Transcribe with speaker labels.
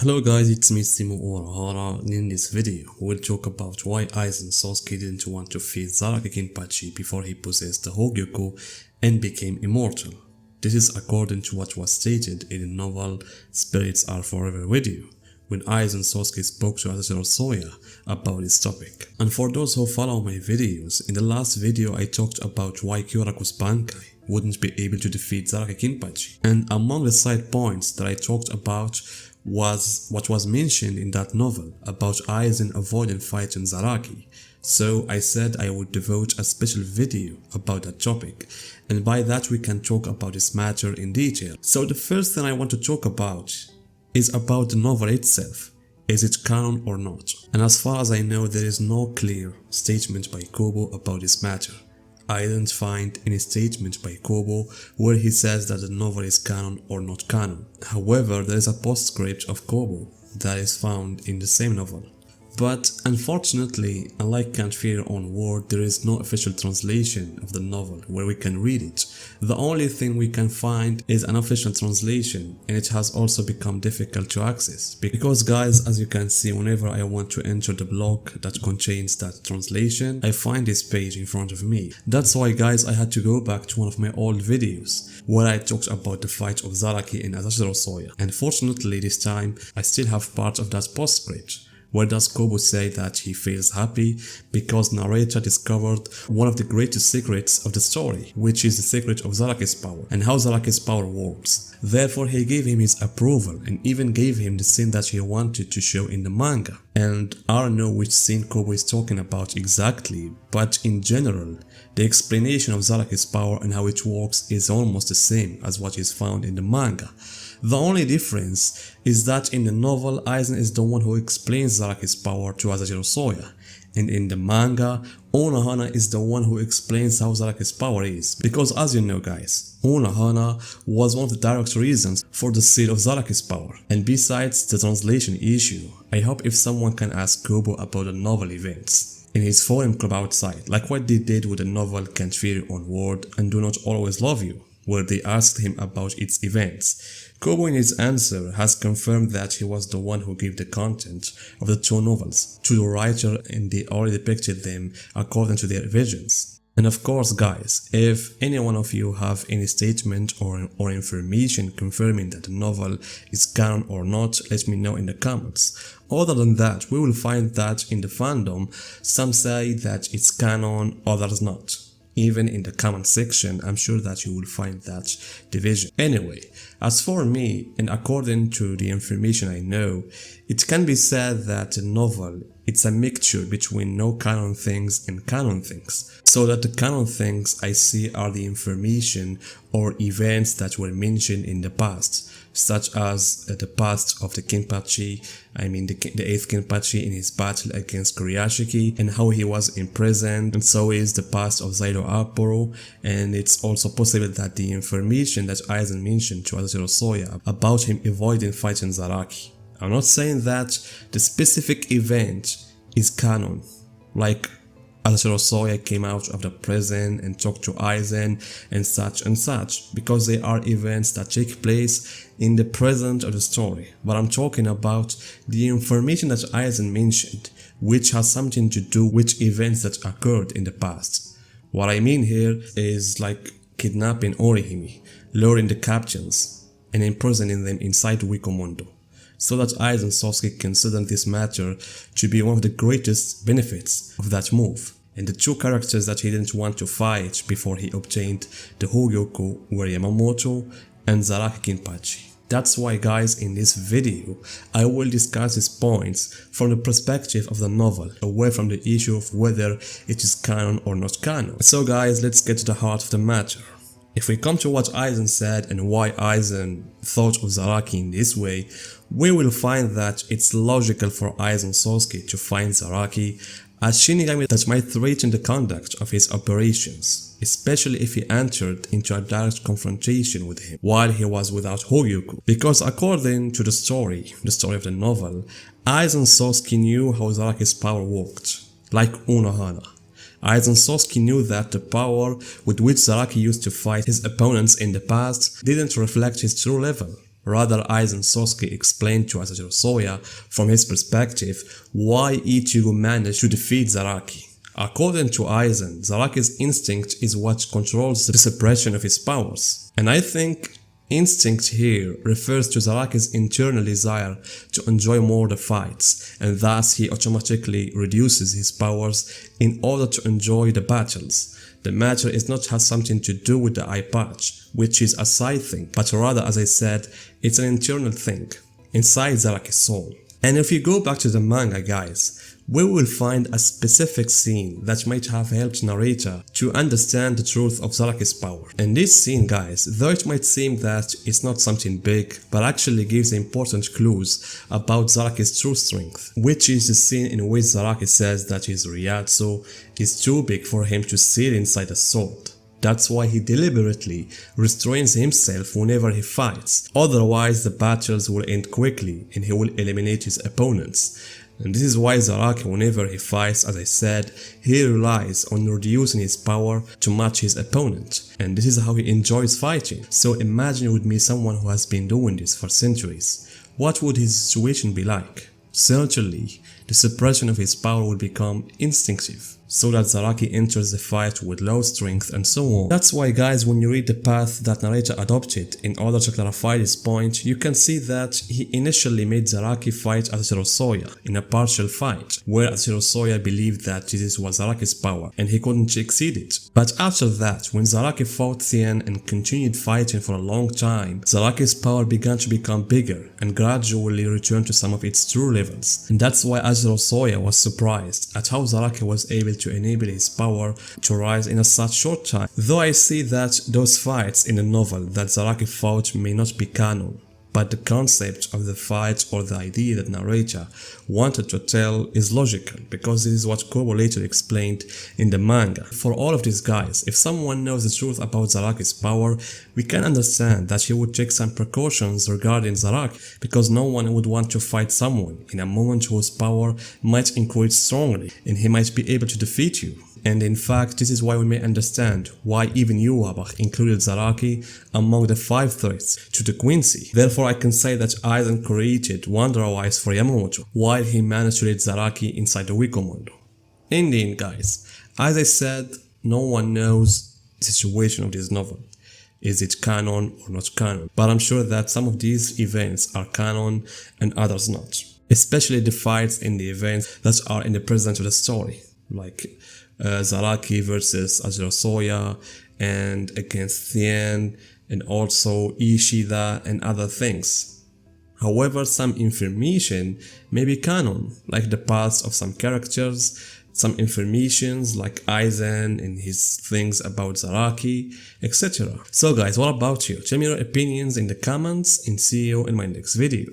Speaker 1: Hello guys, it's me Simo Orahara, and in this video we'll talk about why Aizen Sasuke didn't want to fight Zaraki Kenpachi before he possessed the Hogyoku and became immortal. This is according to what was stated in the novel Spirits Are Forever With You, when Aizen Sasuke spoke to Asashiro Soya about this topic. And for those who follow my videos, in the last video I talked about why Kyoraku's Bankai wouldn't be able to defeat Zaraki Kenpachi, and among the side points that I talked about was what was mentioned in that novel about Aizen avoiding fighting Zaraki. So I said I would devote a special video about that topic, and by that we can talk about this matter in detail. So the first thing I want to talk about is about the novel itself. Is it canon or not? And as far as I know, there is no clear statement by Kobo about this matter. I didn't find any statement by Kobo where he says that the novel is canon or not canon. However, there is a postscript of Kobo that is found in the same novel. But unfortunately, unlike Can't Fear Your Own Word, there is no official translation of the novel where we can read it. The only thing we can find is an official translation, and it has also become difficult to access. Because guys, as you can see, whenever I want to enter the blog that contains that translation, I find this page in front of me. That's why guys, I had to go back to one of my old videos where I talked about the fight of Zaraki and Asashiro Soya. And fortunately this time, I still have part of that postscript. Where does Kobo say that he feels happy because narrator discovered one of the greatest secrets of the story, which is the secret of Zaraki's power and how Zaraki's power works. Therefore he gave him his approval and even gave him the scene that he wanted to show in the manga. And I don't know which scene Kobo is talking about exactly, but in general, the explanation of Zaraki's power and how it works is almost the same as what is found in the manga. The only difference is that in the novel, Aizen is the one who explains Zaraki's power to Asashiro Soya, and in the manga, Unohana is the one who explains how Zaraki's power is. Because as you know guys, Unohana was one of the direct reasons for the seed of Zaraki's power. And besides the translation issue, I hope if someone can ask Kobo about the novel events in his forum club outside, like what they did with the novel Can't Fear Your Own Word and Do Not Always Love You, where they asked him about its events. Kobo in his answer has confirmed that he was the one who gave the content of the two novels to the writer, and they already depicted them according to their visions. And of course guys, if any one of you have any statement or information confirming that the novel is canon or not, let me know in the comments. Other than that, we will find that in the fandom, some say that it's canon, others not. Even in the comment section, I'm sure that you will find that division. Anyway, as for me, and according to the information I know, it can be said that the novel, it's a mixture between no canon things and canon things. So that the canon things I see are the information or events that were mentioned in the past, such as the past of the Kenpachi, I mean the 8th Kenpachi in his battle against Kuriashiki and how he was imprisoned, and so is the past of Zaido Aporo, and it's also possible that the information that Aizen mentioned to Asashiro Soya about him avoiding fighting Zaraki. I'm not saying that the specific event is canon, like Asashiro Soya came out of the prison and talked to Aizen and such, because they are events that take place in the present of the story. But I'm talking about the information that Aizen mentioned, which has something to do with events that occurred in the past. What I mean here is like kidnapping Orihime, luring the captains, and imprisoning them inside Wikomondo, so that Aizen Sasuke considered this matter to be one of the greatest benefits of that move. And the two characters that he didn't want to fight before he obtained the Hogyoku were Yamamoto and Zaraki Kenpachi. That's why guys, in this video, I will discuss these points from the perspective of the novel, away from the issue of whether it is canon or not canon. So guys, let's get to the heart of the matter. If we come to what Aizen said and why Aizen thought of Zaraki in this way, we will find that it's logical for Aizen Sasuke to find Zaraki as Shinigami that might threaten the conduct of his operations, especially if he entered into a direct confrontation with him while he was without Hogyoku. Because according to the story of the novel, Aizen Sasuke knew how Zaraki's power worked, like Unohana. Aizen Sasuke knew that the power with which Zaraki used to fight his opponents in the past didn't reflect his true level. Rather, Aizen Sasuke explained to Asashiro Soya from his perspective why Ichigo managed to defeat Zaraki. According to Aizen, Zaraki's instinct is what controls the suppression of his powers. And I think instinct here refers to Zaraki's internal desire to enjoy more the fights, and thus he automatically reduces his powers in order to enjoy the battles. The matter is not has something to do with the eye patch, which is a side thing, but rather, as I said, it's an internal thing inside Zaraki's soul. And if you go back to the manga, guys, we will find a specific scene that might have helped narrator to understand the truth of Zaraki's power. And this scene, guys, though it might seem that it's not something big, but actually gives important clues about Zaraki's true strength, which is the scene in which Zaraki says that his Ryatsu is too big for him to sit inside a sword. That's why he deliberately restrains himself whenever he fights, otherwise the battles will end quickly and he will eliminate his opponents. And this is why Zaraki, whenever he fights, as I said, he relies on reducing his power to match his opponent. And this is how he enjoys fighting. So imagine with me someone who has been doing this for centuries. What would his situation be like? Certainly, the suppression of his power will become instinctive, so that Zaraki enters the fight with low strength and so on. That's why, guys, when you read the path that narrator adopted in order to clarify this point, you can see that he initially made Zaraki fight Asashiro Soya in a partial fight, where Asashiro Soya believed that this was Zaraki's power and he couldn't exceed it. But after that, when Zaraki fought Thien and continued fighting for a long time, Zaraki's power began to become bigger and gradually returned to some of its true levels. And that's why Asashiro Soya was surprised at how Zaraki was able to enable his power to rise in a such short time. Though I see that those fights in the novel that Zaraki fought may not be canon, but the concept of the fight or the idea that narrator wanted to tell is logical, because this is what Kobo later explained in the manga. For all of these guys, if someone knows the truth about Zaraki's power, we can understand that he would take some precautions regarding Zaraki, because no one would want to fight someone in a moment whose power might increase strongly and he might be able to defeat you. And in fact, this is why we may understand why even Yuhabach included Zaraki among the 5 threats to the Quincy. Therefore, I can say that Aizen created Wonder Eyes for Yamamoto, while he managed to lead Zaraki inside the Wikomondo. In the end, guys, as I said, no one knows the situation of this novel. Is it canon or not canon? But I'm sure that some of these events are canon and others not. Especially the fights in the events that are in the present of the story, like Zaraki versus Asashiro Soya and against Thien, and also Ishida and other things. However, some information may be canon, like the past of some characters, some informations like Aizen and his things about Zaraki, etc. So guys, what about you? Tell me your opinions in the comments and see you in my next video.